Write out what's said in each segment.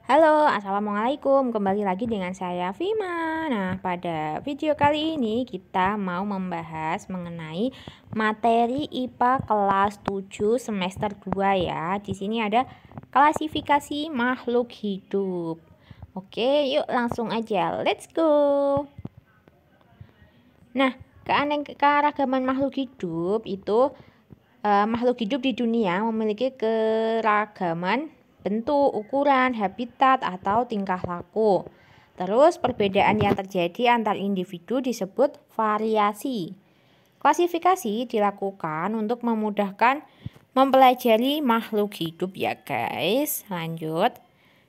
Halo, assalamualaikum. Kembali lagi dengan saya Vima. Nah, pada video kali ini kita mau membahas mengenai materi IPA kelas 7 semester 2 ya. Di sini ada klasifikasi makhluk hidup. Oke, yuk langsung aja. Let's go. Nah, keanekaragaman makhluk hidup itu makhluk hidup di dunia memiliki keragaman bentuk, ukuran, habitat, atau tingkah laku. Terus perbedaan yang terjadi antar individu disebut variasi. Klasifikasi dilakukan untuk memudahkan mempelajari makhluk hidup ya guys. Lanjut.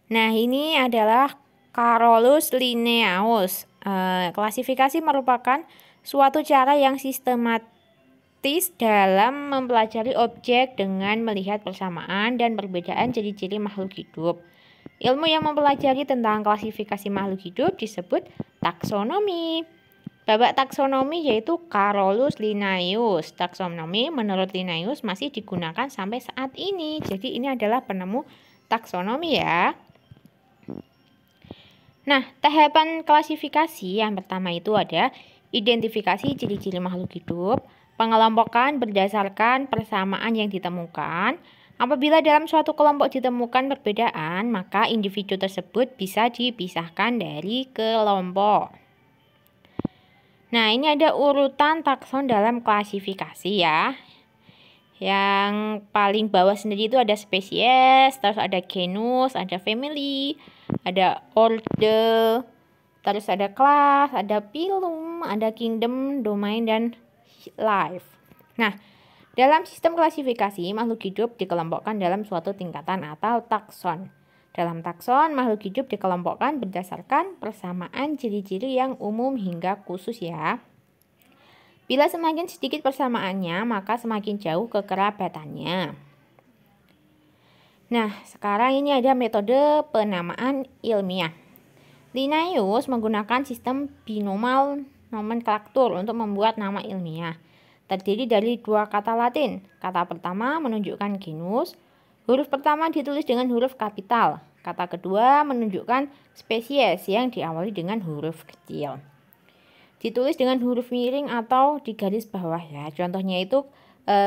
Nah, ini adalah Carolus Linnaeus. Klasifikasi merupakan suatu cara yang sistematis dalam mempelajari objek dengan melihat persamaan dan perbedaan ciri-ciri makhluk hidup. Ilmu yang mempelajari tentang klasifikasi makhluk hidup disebut taksonomi. Babak taksonomi yaitu Carolus Linnaeus. Taksonomi menurut Linnaeus masih digunakan sampai saat ini. Jadi ini adalah penemu taksonomi ya. Nah, tahapan klasifikasi yang pertama itu ada identifikasi ciri-ciri makhluk hidup, pengelompokan berdasarkan persamaan yang ditemukan. Apabila dalam suatu kelompok ditemukan perbedaan, maka individu tersebut bisa dipisahkan dari kelompok. Nah, ini ada urutan takson dalam klasifikasi ya. Yang paling bawah sendiri itu ada spesies, terus ada genus, ada family, ada order, terus ada kelas, ada phylum, ada kingdom, domain, dan life. Nah, dalam sistem klasifikasi, makhluk hidup dikelompokkan dalam suatu tingkatan atau takson. Dalam takson, makhluk hidup dikelompokkan berdasarkan persamaan ciri-ciri yang umum hingga khusus ya. Bila semakin sedikit persamaannya, maka semakin jauh kekerabatannya. Nah, sekarang ini ada metode penamaan ilmiah. Linnaeus menggunakan sistem binomal nomenklatur untuk membuat nama ilmiah. Terdiri dari dua kata Latin. Kata pertama menunjukkan genus. Huruf pertama ditulis dengan huruf kapital. Kata kedua menunjukkan spesies yang diawali dengan huruf kecil. Ditulis dengan huruf miring atau di garis bawah ya. Contohnya itu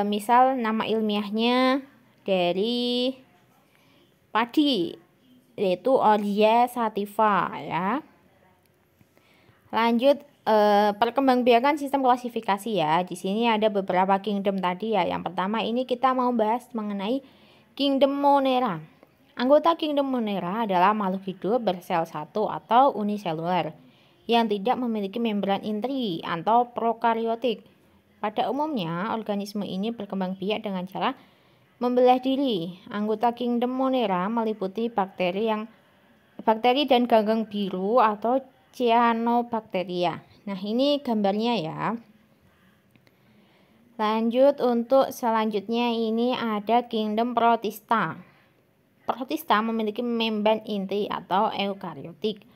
misal nama ilmiahnya dari padi yaitu Olea sativa ya. Lanjut perkembangbiakan sistem klasifikasi ya. Di sini ada beberapa kingdom tadi ya. Yang pertama ini kita mau bahas mengenai kingdom Monera. Anggota kingdom Monera adalah makhluk hidup bersel satu atau uniseluler yang tidak memiliki membran intri atau prokariotik. Pada umumnya, organisme ini berkembang biak dengan cara membelah diri. Anggota kingdom Monera meliputi bakteri dan ganggang biru atau cyanobacteria. Nah, ini gambarnya ya. Lanjut untuk selanjutnya ini ada kingdom Protista. Protista memiliki membran inti atau eukariotik,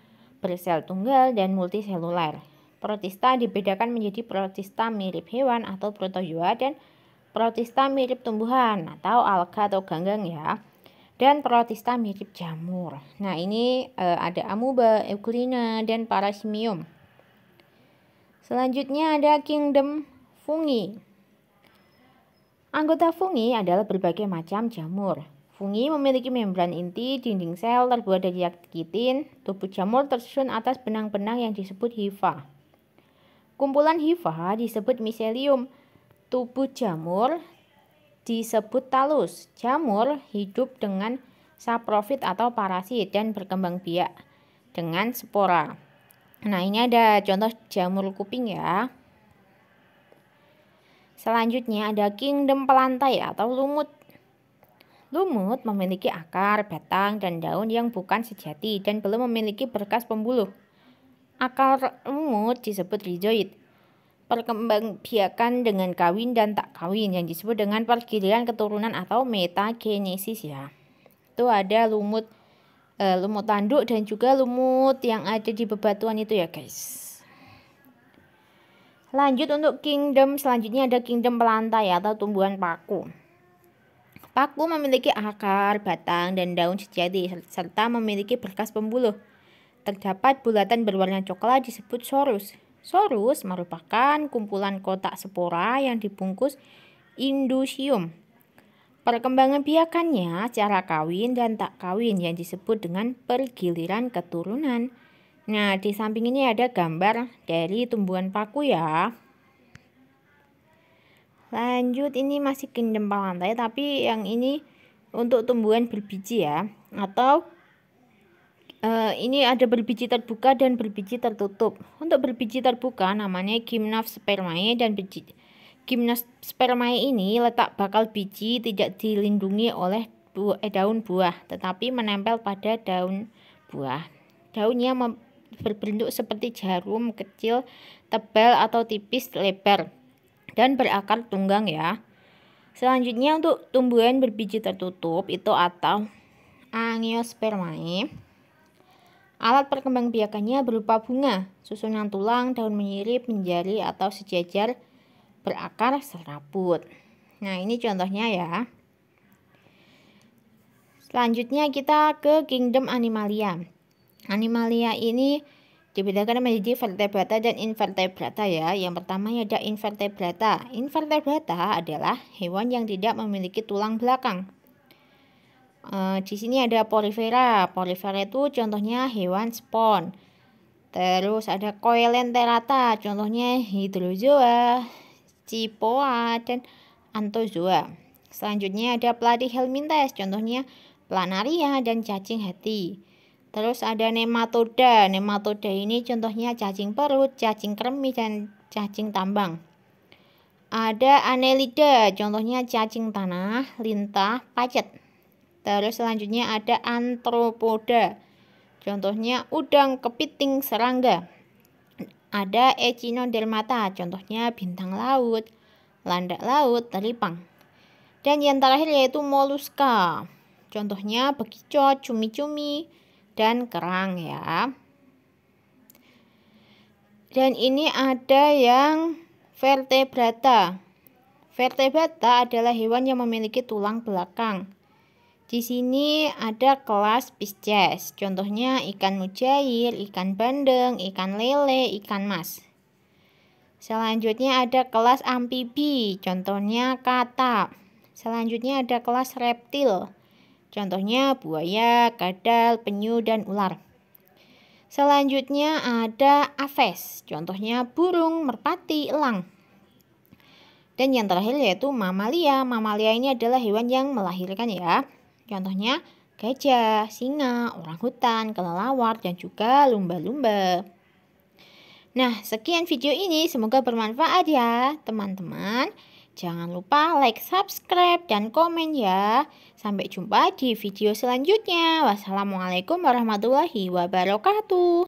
bersel tunggal dan multiseluler. Protista dibedakan menjadi protista mirip hewan atau protozoa dan protista mirip tumbuhan atau alga atau ganggang ya. Dan protista mirip jamur. Nah, ini ada amuba, euglena, dan parasimium. Selanjutnya ada kingdom fungi. Anggota fungi adalah berbagai macam jamur. Fungi memiliki membran inti, dinding sel terbuat dari kitin, tubuh jamur tersusun atas benang-benang yang disebut hifa. Kumpulan hifa disebut miselium. Tubuh jamur disebut talus. Jamur hidup dengan saprofit atau parasit dan berkembang biak dengan spora. Nah, ini ada contoh jamur kuping ya. Selanjutnya ada kingdom pelantai atau lumut. Lumut memiliki akar, batang, dan daun yang bukan sejati dan belum memiliki berkas pembuluh. Akar lumut disebut rhizoid. Perkembangbiakan dengan kawin dan tak kawin yang disebut dengan pergiliran keturunan atau metagenesis ya. Itu ada lumut tanduk dan juga lumut yang ada di bebatuan itu ya guys. Lanjut untuk kingdom selanjutnya ada kingdom pelantai atau tumbuhan paku. Paku memiliki akar, batang, dan daun sejati, serta memiliki berkas pembuluh. Terdapat bulatan berwarna coklat disebut sorus. Sorus merupakan kumpulan kotak spora yang dibungkus indusium. Perkembangan biakannya cara kawin dan tak kawin yang disebut dengan pergiliran keturunan. Nah, di samping ini ada gambar dari tumbuhan paku ya. Lanjut, ini masih kingdom palantai, tapi yang ini untuk tumbuhan berbiji ya. Atau ini ada berbiji terbuka dan berbiji tertutup. Untuk berbiji terbuka namanya Gymnospermae, dan Gymnospermae ini letak bakal biji tidak dilindungi oleh daun buah, tetapi menempel pada daun buah. Daunnya berbentuk seperti jarum kecil, tebal atau tipis, lebar, dan berakar tunggang ya. Selanjutnya untuk tumbuhan berbiji tertutup itu atau Angiospermae. Alat perkembangbiakannya berupa bunga, susunan tulang, daun menyirip, menjari atau sejajar, berakar serabut. Nah, ini contohnya ya. Selanjutnya kita ke kingdom Animalia. Animalia ini dibedakan menjadi vertebrata dan invertebrata ya. Yang pertama ada invertebrata. Invertebrata adalah hewan yang tidak memiliki tulang belakang. Di sini ada porifera. Porifera itu contohnya hewan spon. Terus ada coelenterata, contohnya hydrozoa, cipoa, dan anthozoa. Selanjutnya ada platyhelminthes, contohnya planaria dan cacing hati. Terus ada nematoda. Nematoda ini contohnya cacing perut, cacing kremi, dan cacing tambang. Ada Annelida, contohnya cacing tanah, lintah, pacet. Terus selanjutnya ada Arthropoda, contohnya udang, kepiting, serangga. Ada Echinodermata, contohnya bintang laut, landak laut, teripang. Dan yang terakhir yaitu moluska, contohnya bekicot, cumi-cumi, dan kerang ya. Dan ini ada yang vertebrata. Vertebrata adalah hewan yang memiliki tulang belakang. Di sini ada kelas Pisces, contohnya ikan mujair, ikan bandeng, ikan lele, ikan mas. Selanjutnya ada kelas amfibi, contohnya kata. Selanjutnya ada kelas reptil, contohnya buaya, kadal, penyu, dan ular. Selanjutnya ada aves, contohnya burung, merpati, elang. Dan yang terakhir yaitu mamalia. Mamalia ini adalah hewan yang melahirkan ya. Contohnya gajah, singa, orangutan, kelelawar, dan juga lumba-lumba. Nah, sekian video ini, semoga bermanfaat ya teman-teman. Jangan lupa like, subscribe, dan komen ya. Sampai jumpa di video selanjutnya. Wassalamualaikum warahmatullahi wabarakatuh.